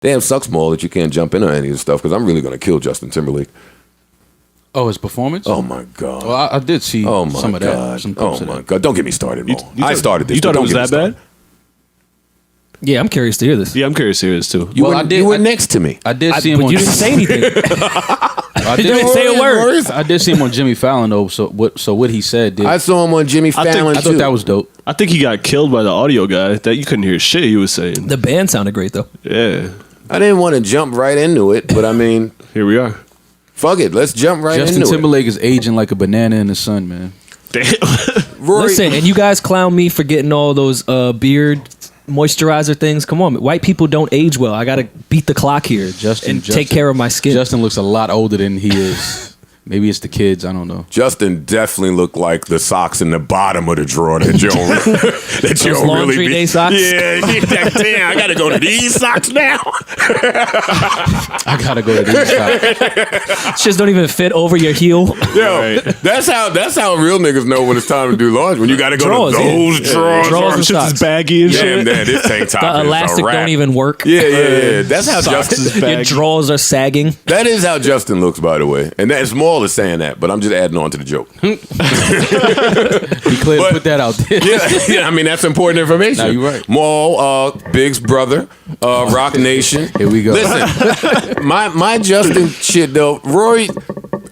Damn, sucks Maul that you can't jump in on any of this stuff because I'm really gonna kill Justin Timberlake. Oh, his performance? Oh my god! Well, I did see some of that. Some oh my god! Don't get me started, Maul. I started this. You thought it was that bad? Yeah, I'm curious to hear this. Yeah, I'm curious to hear this too. You were next to me. I did see him. But you didn't say anything. I You didn't say a word. I did see him on Jimmy Fallon though. So what he said did. I saw him on Jimmy Fallon I thought that was dope. I think he got killed by the audio guy. That you couldn't hear shit he was saying. The band sounded great though. Yeah. I didn't want to jump right into it, but I mean, here we are. Fuck it, let's jump right into it. Justin Timberlake is aging like a banana in the sun, man. Damn. Rory, listen, and you guys clown me for getting all those beard moisturizer things. Come on, white people don't age well. I gotta beat the clock here and take care of my skin. Justin looks a lot older than he is. Maybe it's the kids. I don't know. Justin definitely looked like the socks in the bottom of the drawer that you don't laundry really day socks. Yeah, damn, I gotta go to these socks now. I gotta go to these socks. Just don't even fit over your heel. Yo, Right. that's how real niggas know when it's time to do laundry. When you gotta go Drawers, to those drawers. Drawers and Shit's socks. is baggy and Damn, shit. man, this tank top The is elastic a wrap. don't even work. Yeah. That's how Socks Justin. is Your baggy. drawers are sagging. That is how Justin looks, by the way, and that's Maul is saying that, but I'm just adding on to the joke. Be clear to put that out there. Yeah, I mean that's important information. No, you're right. Maul, Big's brother, Rock Nation. Here we go. Listen, my Justin shit though, Rory.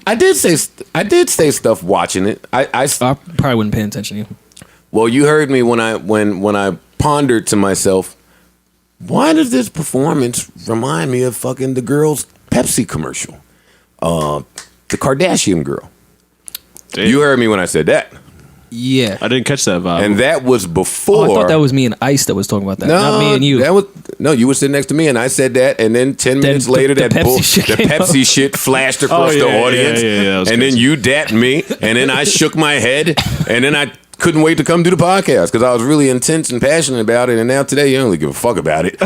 I did say stuff watching it. I probably wouldn't pay attention to you. Well, you heard me when I pondered to myself, why does this performance remind me of fucking the girl's Pepsi commercial? The Kardashian girl. Damn. You heard me when I said that. Yeah. I didn't catch that vibe. And that was before. I thought that was me and Ice that was talking about that. Not me and you. You were sitting next to me, and I said that, and then 10 minutes the later, Pepsi the Pepsi shit flashed across the audience, that was and then crazy. you dapped me, and then I shook my head, and then I couldn't wait to come do the podcast because I was really intense and passionate about it, and now today you don't really give a fuck about it.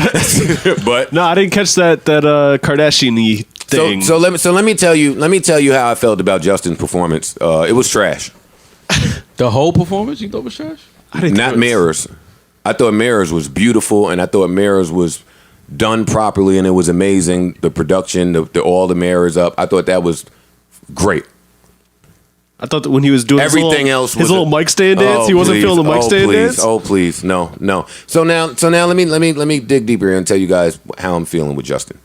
But No, I didn't catch that Kardashian-y thing. so let me tell you how I felt about Justin's performance. It was trash. The whole performance you thought was trash? I didn't Not think it was- Mirrors. I thought Mirrors was beautiful, and I thought Mirrors was done properly, and it was amazing. The production, all the mirrors up. I thought that was great. I thought that when he was doing Everything else was his little mic stand dance, he wasn't feeling the mic stand dance. Oh please, no. So now let me dig deeper here and tell you guys how I'm feeling with Justin.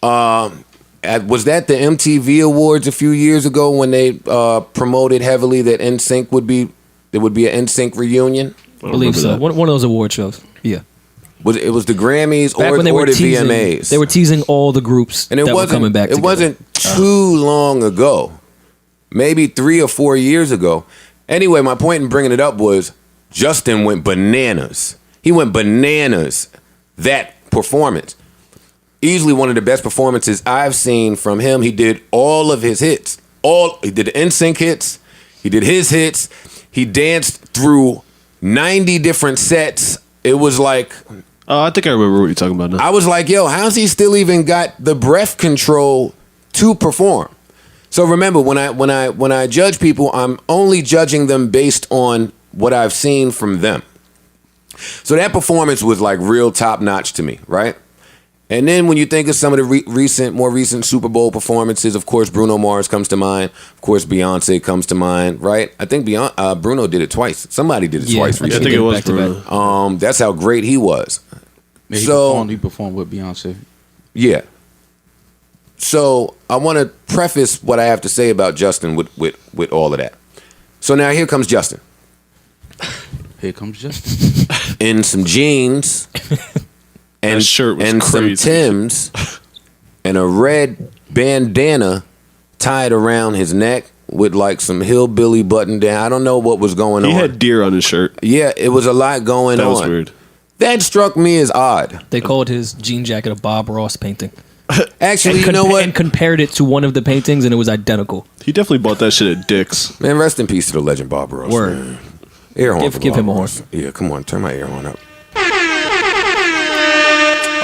Was that the MTV Awards a few years ago when they promoted heavily that NSYNC would be an NSYNC reunion? I believe so. One of those award shows. Yeah. It was the Grammys Back or when they the were teasing, VMAs? They were teasing all the groups and it that were wasn't coming back It together. wasn't too long ago. Maybe 3 or 4 years ago. Anyway, my point in bringing it up was Justin went bananas. He went bananas that performance. Easily one of the best performances I've seen from him. He did all of his hits. He did the NSYNC hits. He did his hits. He danced through 90 different sets. It was like, I think I remember what you're talking about now. I was like, yo, how's he still even got the breath control to perform? So remember, when I judge people, I'm only judging them based on what I've seen from them. So that performance was like real top notch to me, right? And then when you think of some of the more recent Super Bowl performances, of course, Bruno Mars comes to mind. Of course, Beyonce comes to mind, right? I think Bruno did it twice. Somebody did it twice I recently. think it was Bruno. That's how great he was. Yeah, he performed with Beyonce. Yeah. So I want to preface what I have to say about Justin with all of that. So now here comes Justin. Here comes Justin. In some jeans and, That shirt was and some crazy. Timbs and a red bandana tied around his neck with like some hillbilly button down. I don't know what was going on. He had deer on his shirt. Yeah, it was a lot going on. That was weird. That struck me as odd. They called his jean jacket a Bob Ross painting. Actually, you know what? And compared it to one of the paintings, and it was identical. He definitely bought that shit at Dick's. Man, rest in peace to the legend Bob Ross. Word. Man. Air horn for Give Bob him a horn. Ross. Yeah, come on, turn my air horn up.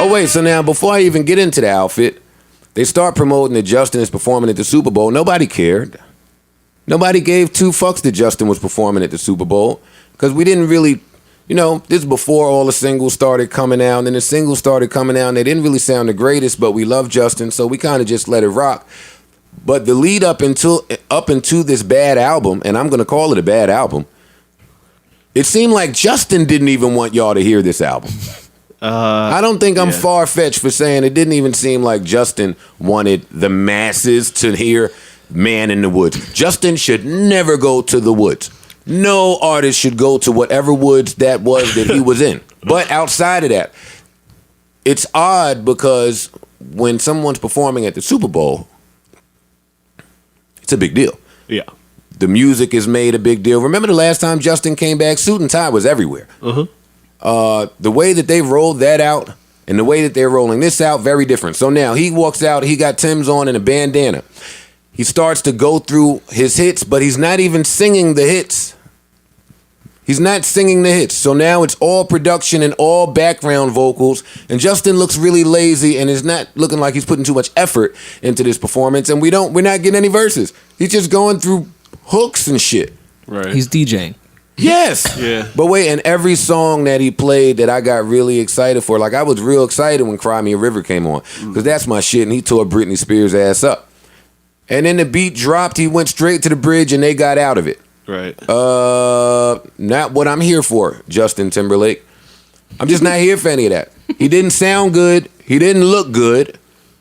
Oh wait, so now before I even get into the outfit, they start promoting that Justin is performing at the Super Bowl. Nobody cared. Nobody gave two fucks that Justin was performing at the Super Bowl because we didn't really, this is before all the singles started coming out. And then the singles started coming out, and they didn't really sound the greatest, but we love Justin, so we kind of just let it rock. But the lead up into this bad album, and I'm going to call it a bad album, it seemed like Justin didn't even want y'all to hear this album. I don't think I'm far-fetched for saying it didn't even seem like Justin wanted the masses to hear Man in the Woods. Justin should never go to the woods. No artist should go to whatever woods that was that he was in. But outside of that, it's odd because when someone's performing at the Super Bowl, it's a big deal. Yeah. The music is made a big deal. Remember the last time Justin came back? Suit and tie was everywhere. The way that they rolled that out and the way that they're rolling this out, very different. So now he walks out, he got Tim's on and a bandana. He starts to go through his hits, but he's not even singing the hits. He's not singing the hits. So now it's all production and all background vocals. And Justin looks really lazy and is not looking like he's putting too much effort into this performance. And we're not getting any verses. He's just going through hooks and shit. Right. He's DJing. Yes. Yeah. But wait, and every song that he played that I got really excited for, like I was real excited when Cry Me a River came on, because that's my shit, and he tore Britney Spears' ass up. And then the beat dropped, he went straight to the bridge, and they got out of it. Right. Not what I'm here for, Justin Timberlake. I'm just not here for any of that. He didn't sound good. He didn't look good.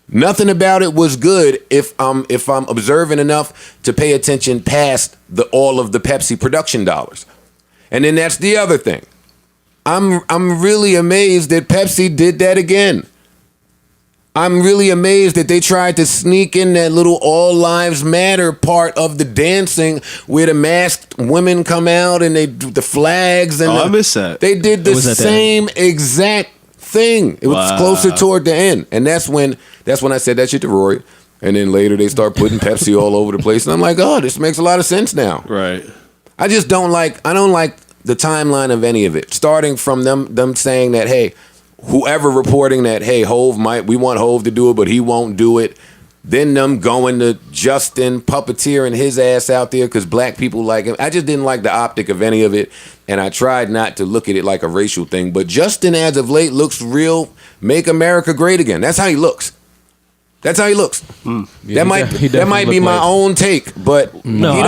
Nothing about it was good if I'm observant enough to pay attention past all of the Pepsi production dollars. And then that's the other thing. I'm really amazed that Pepsi did that again. I'm really amazed that they tried to sneak in that little All Lives Matter part of the dancing where the masked women come out and they do the flags. And I miss that. They did the same exact thing. It was closer toward the end. And that's when I said that shit to Rory. And then later they start putting Pepsi all over the place. And I'm like, oh, this makes a lot of sense now. Right. I don't like the timeline of any of it. Starting from them saying that, hey, whoever reporting that, hey, we want Hove to do it, but he won't do it. Then them going to Justin puppeteering his ass out there because black people like him. I just didn't like the optic of any of it, and I tried not to look at it like a racial thing. But Justin, as of late, looks real Make America Great Again. That's how he looks. That's how he looks. Yeah, that might be my own take, but No, he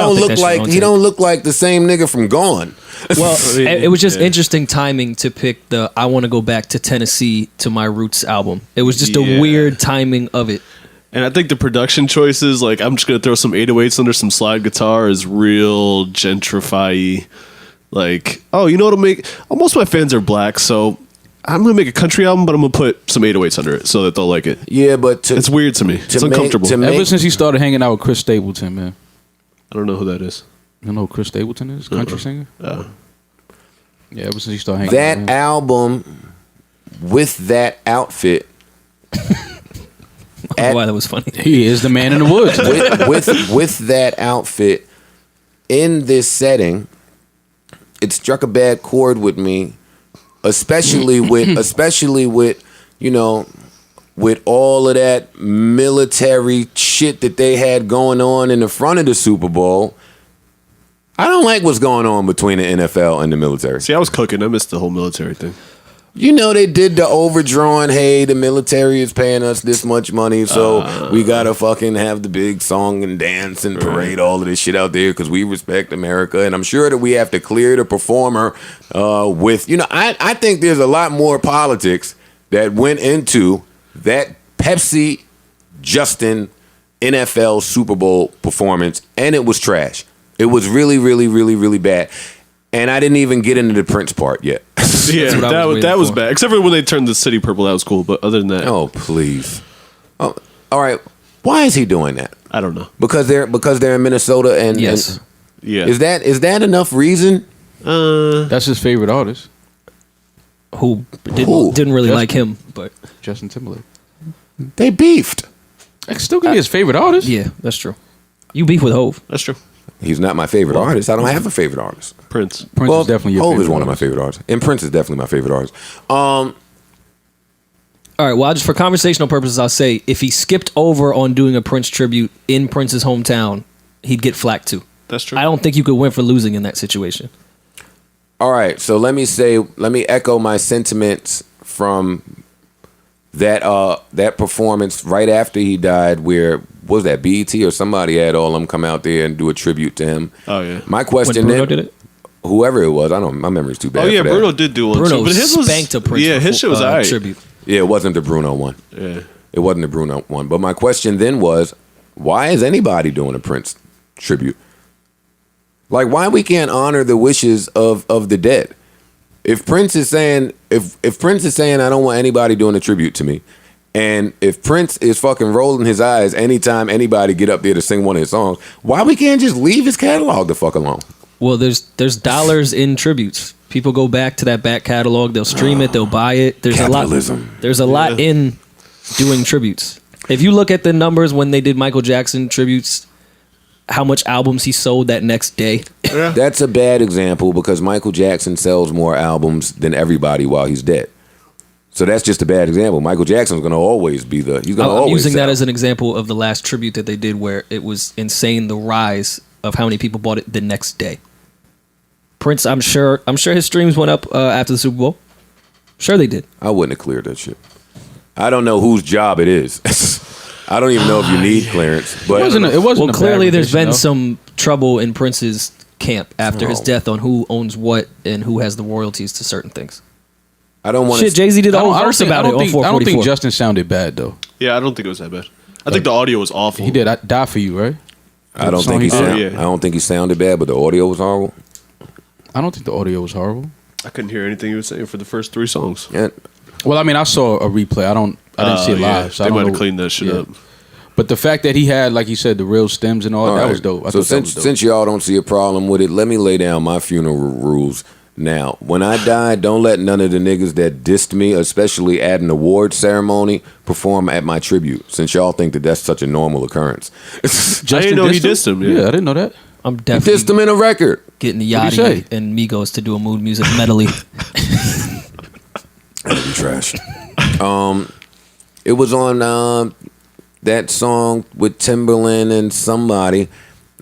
don't look like the same nigga from Gone. Well, it was just interesting timing to pick the I Want to Go Back to Tennessee to My Roots album. It was just a weird timing of it. And I think the production choices, like I'm just going to throw some 808s under some slide guitar, is real gentrify-y. Like, oh, you know what'll make... most of my fans are black, so I'm going to make a country album, but I'm going to put some 808s under it so that they'll like it. Yeah, but... it's weird to me. It's uncomfortable. Ever since he started hanging out with Chris Stapleton, man. I don't know who that is. You know who Chris Stapleton is? Country singer? Yeah, ever since he started hanging that out with him. album with that outfit... Why that was funny. He is the man in the woods. with that outfit in this setting, it struck a bad chord with me, especially with with all of that military shit that they had going on in the front of the Super Bowl. I don't like what's going on between the NFL and the military. See, I was cooking. I missed the whole military thing. They did the overdrawn, hey, the military is paying us this much money, so we gotta fucking have the big song and dance and parade all of this shit out there because we respect America. And I'm sure that we have to clear the performer with, I think there's a lot more politics that went into that Pepsi Justin NFL Super Bowl performance, and it was trash. It was really, really, really, really bad. And I didn't even get into the Prince part yet. Yeah, that was bad. Except for when they turned the city purple, that was cool. But other than that, oh please. Oh, all right. Why is he doing that? I don't know. Because they're in Minnesota and yes. And is that enough reason? That's his favorite artist, Who didn't really like him, but Justin Timberlake. They beefed. That's still gonna be his favorite artist. yeah, that's true. You beef with Hove. That's true. He's not my favorite artist. I don't have a favorite artist. Prince is definitely your Hove favorite is one of my artist. favorite artists, and Prince is definitely my favorite artist. All right, well, just for conversational purposes, I'll say if he skipped over on doing a Prince tribute in Prince's hometown, he'd get flack too. That's true. I don't think you could win for losing in that situation. All right, so let me echo my sentiments from that performance right after he died, where was that BET or somebody had all of them come out there and do a tribute to him. Oh yeah. My question When Bruno then, did it? whoever it was, I don't. My memory's too bad. Oh yeah, for that. Bruno did do one Bruno too, but his was spanked a Prince. Yeah, his shit was alright. tribute. Yeah, it wasn't the Bruno one. Yeah. It wasn't the Bruno one. But my question then was, why is anybody doing a Prince tribute? Like, why we can't honor the wishes of the dead? If Prince is saying, if Prince is saying, I don't want anybody doing a tribute to me, and if Prince is fucking rolling his eyes anytime anybody get up there to sing one of his songs, why we can't just leave his catalog the fuck alone? Well, there's dollars in tributes. People go back to that back catalog. They'll stream it. They'll buy it. There's Capitalism. a lot. There's a lot in doing tributes. If you look at the numbers when they did Michael Jackson tributes, how much albums he sold that next day. Yeah. That's a bad example because Michael Jackson sells more albums than everybody while he's dead. So that's just a bad example. Michael Jackson's going to always be he's going to I'm always using sell. that as an example of the last tribute that they did where it was insane, the rise of how many people bought it the next day. Prince, I'm sure his streams went up after the Super Bowl. Sure they did. I wouldn't have cleared that shit. I don't know whose job it is. I don't even know if you need clearance. But It wasn't Well, a clearly bad there's been rendition, some trouble in Prince's camp after his death on who owns what and who has the royalties to certain things. I don't want Shit, to. Jay-Z did a though. whole verse about it on I don't 444. think Justin sounded bad though. Yeah, I don't think it was that bad. I think the audio was awful. He did I Die For You, right? I don't song think he he did? sound, yeah. I don't think he sounded bad, but the audio was horrible. I don't think the audio was horrible. I couldn't hear anything he was saying for the first 3 songs. Yeah. Well, I mean, I saw a replay. I didn't see it live. Yeah, So they I don't might have know. cleaned that shit Yeah. up. But the fact that he had, like you said, the real stems and all, All that right. was dope. I So thought that was dope. since y'all don't see a problem with it, let me lay down my funeral rules. Now, when I die, don't let none of the niggas that dissed me, especially at an award ceremony, perform at my tribute, since y'all think that that's such a normal occurrence. Justin I didn't know he dissed him? dissed him, yeah. I didn't know that. I'm Dissed definitely them in a record. getting What'd he Yachty say? and Migos to do a mood music medley. That'd be trash. It was on that song with Timberland and somebody,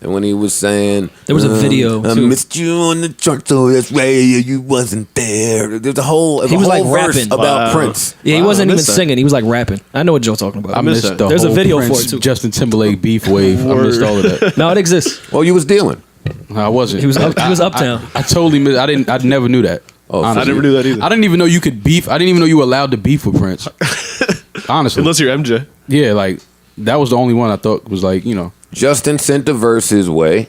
and when he was saying There was a video, I too. missed you on the chart, so that's why you wasn't there. There's a whole He was, whole like, verse rapping. about Wow. Prince. Yeah, he Wow, wasn't I even missed that. singing. He was like rapping. I know what Joe's talking about. I missed that. the There's a whole video for Prince, it, too. Justin Timberlake beef wave. I missed all of that. No, it exists. Oh, you was dealing. I wasn't. He was uptown. I totally missed. I never knew that. Oh, honestly. I never knew that either. I didn't even know you could beef. I didn't even know you were allowed to beef with Prince. Honestly, Unless you're MJ. yeah, like that was the only one I thought was like, you know. Justin sent the verse his way,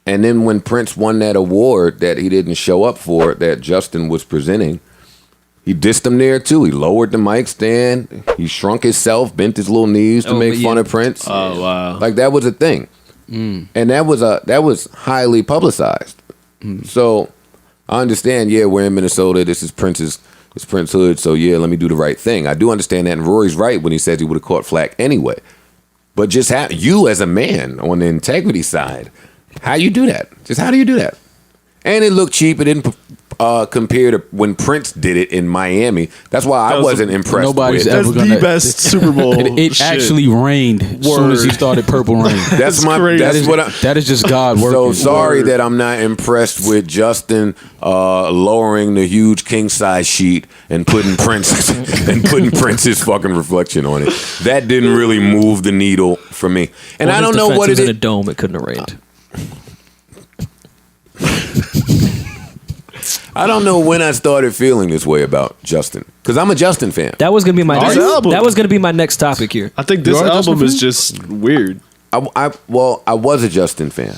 and then when Prince won that award that he didn't show up for, that Justin was presenting, he dissed him there too. He lowered the mic stand. He shrunk himself, bent his little knees to Oh, make but fun yeah. of Prince. Oh, wow. Like that was a thing, and that was highly publicized. So I understand. Yeah, we're in Minnesota. This is Prince's. It's Prince Hood. So yeah, let me do the right thing. I do understand that, and Rory's right when he says he would have caught flack anyway. But just you as a man on the integrity side, how you do that? Just how do you do that? And it looked cheap. It didn't compare to when Prince did it in Miami. That's why I That was wasn't impressed nobody's with. ever That's gonna- the best Super Bowl. It shit. actually rained as soon as he started Purple Rain. That's my. crazy. That's what I. That is just God So working. sorry that I'm not impressed with Justin lowering the huge king size sheet and putting Prince's fucking reflection on it. That didn't really move the needle for me. And On I his don't know defense, what he it was in a is. dome. It couldn't have rained. I don't know when I started feeling this way about Justin because I'm a Justin fan. That was gonna be my This album- that was gonna be my next topic here. I think this You are a Justin album is fan? just weird. I was a Justin fan.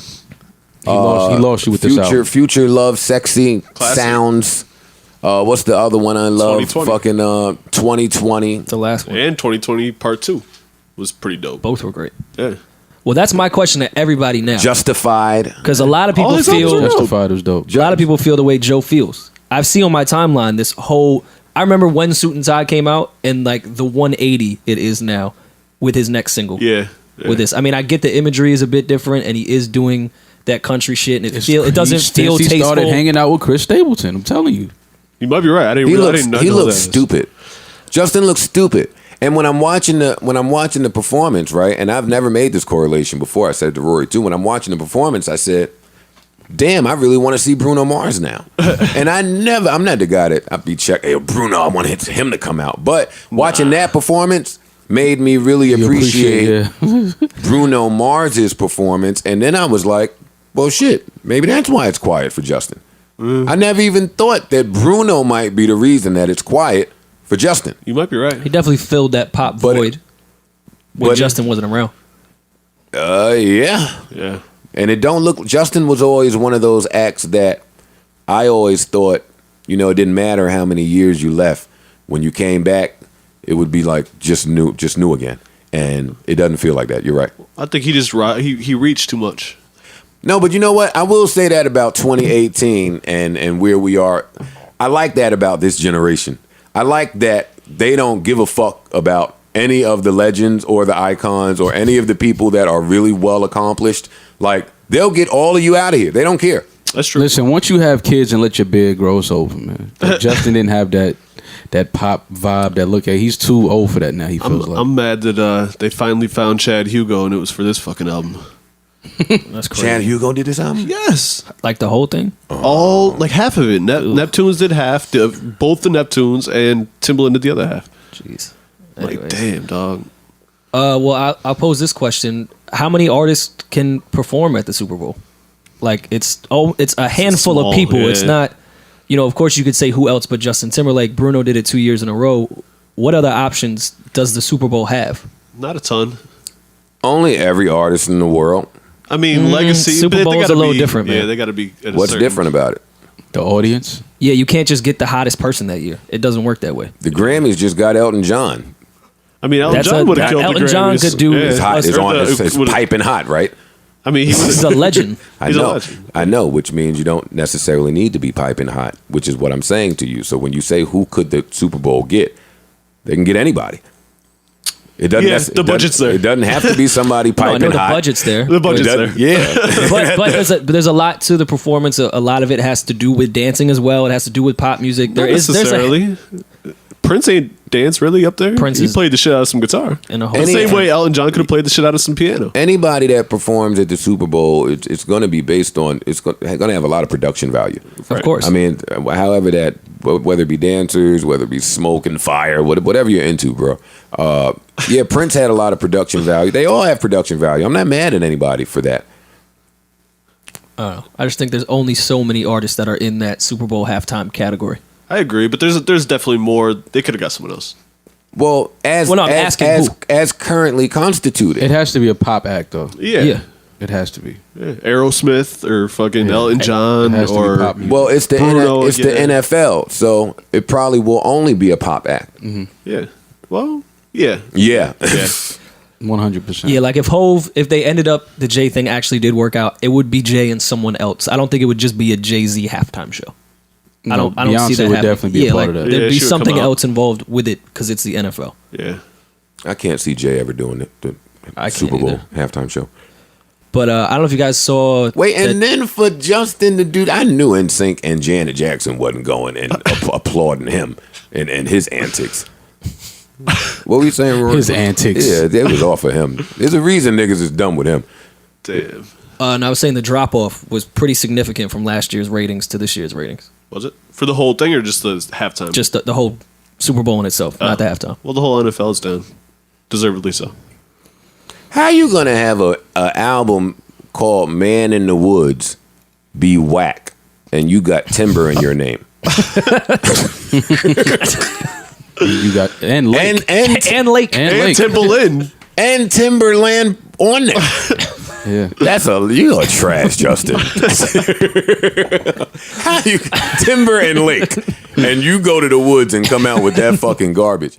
he lost you with this album. Future Love, Sexy, Classic. Sounds. What's the other one I love? 2020. Fucking 2020. The last one. And 2020 Part 2 was pretty dope. Both were great. Yeah. Well, that's my question to everybody now, Justified. because a lot of people his albums feel are dope. Justified was dope. a lot of people feel the way Joe feels. I've seen on my timeline this whole. I remember when Suit and Tie came out and like the 180 it is now with his next single. Yeah. With this, I mean, I get the imagery is a bit different, and he is doing that country shit, and it doesn't feel He started tasteful. hanging out with Chris Stapleton. I'm telling you. You might be right. I didn't He know looks that. stupid. Justin looks stupid. And when I'm watching the performance, right, and I've never made this correlation before. I said to Rory too. When I'm watching the performance, I said, damn, I really want to see Bruno Mars now. And I'm not the guy that I'd be checking, hey, Bruno, I want him to come out. But watching that performance made me really appreciate Bruno Mars's performance. And then I was like, well, shit, maybe that's why it's quiet for Justin. I never even thought that Bruno might be the reason that it's quiet for Justin. You might be right. He definitely filled that pop void when Justin wasn't around. Yeah. Yeah. And it don't look. Justin was always one of those acts that I always thought, it didn't matter how many years you left. When you came back, it would be like just new again. And it doesn't feel like that. You're right. I think he reached too much. No, but you know what? I will say that about 2018 and where we are. I like that about this generation. I like that they don't give a fuck about any of the legends or the icons or any of the people that are really well accomplished. Like, they'll get all of you out of here. They don't care. That's true. Listen, once you have kids and let your beard grow, it's over, man. Justin didn't have that pop vibe, that look at. He's too old for that now. He feels like. I'm mad that they finally found Chad Hugo and it was for this fucking album. That's crazy. Chad Hugo did this album? Yes. Like the whole thing? All, like half of it. Neptunes did half. Both the Neptunes and Timberland did the other half. Jeez. Like, Anyways. damn, dog. Well, I'll pose this question: how many artists can perform at the Super Bowl? Like, it's a handful small, of people. yeah. It's not, of course you could say who else but Justin Timberlake. Bruno did it 2 years in a row. What other options does the Super Bowl have? Not a ton. Only every artist in the world. I mean, legacy. Super they Bowl's gotta a little be, different, man. Yeah, they got to be. At a What's certain- different about it? The audience. Yeah, you can't just get the hottest person that year. It doesn't work that way. The Grammys just got Elton John. I mean, Elton John would have killed Elton the Grammys. John could do- It's hot. It's Or on. the- It's would- piping hot, right? I mean, he He's a was. legend. I He's a know. legend. I know, which means you don't necessarily need to be piping hot, which is what I'm saying to you. So when you say who could the Super Bowl get, they can get anybody. It doesn't. Yeah, the budget's there. It doesn't have to be somebody No, I piping know the hot. budget's there. The budget's It there. doesn't- Yeah. but there's a lot to the performance. A lot of it has to do with dancing as well. It has to do with pop music. Not necessarily. Prince ain't dance really up there. Prince he is- played the shit out of some guitar. in a whole The Any- same way Elton John could have played the shit out of some piano. Anybody that performs at the Super Bowl, it's going to be based on. It's going to have a lot of production value. Of course. I mean, however that, whether it be dancers, whether it be smoke and fire, whatever you're into, bro. Yeah, Prince had a lot of production value. They all have production value. I'm not mad at anybody for that. I just think there's only so many artists that are in that Super Bowl halftime category. I agree, but there's definitely more. They could have got someone else. Well, I'm asking who. as currently constituted, It has to be a pop act, though. Yeah. It has to be. Yeah. Aerosmith or fucking Elton It John has to be or pop music. well, it's the Bruno it's the again. NFL, so it probably will only be a pop act. yeah. Well, yeah. Yeah. Yeah. 100%. Yeah, like if they ended up, the Jay thing actually did work out, it would be Jay and someone else. I don't think it would just be a Jay-Z halftime show. I don't see Beyonce that would happening. definitely be a part of that. Yeah, There'd be she would come something out. else involved with it because it's the NFL. Yeah. I can't see Jay ever doing the I can't Super Bowl either. halftime show. But I don't know if you guys saw. Wait, and that- then for Justin to do, I knew NSYNC and Janet Jackson wasn't going and applauding him and his antics. What were you saying, Rory? His antics. Yeah, that was off of him. There's a reason niggas is done with him. Damn. and I was saying the drop off was pretty significant from last year's ratings to this year's ratings. Was it for the whole thing or just the halftime? Just the whole Super Bowl in itself, not the halftime. Well, the whole NFL's down. Deservedly so. How you gonna have a album called "Man in the Woods" be whack, and you got Timber in your name? You got and Lake. And Lake. And And Lake. Timberland. and Timberland on there. Yeah. You're a trash, Justin. How you Timber and Lake, and you go to the woods and come out with that fucking garbage?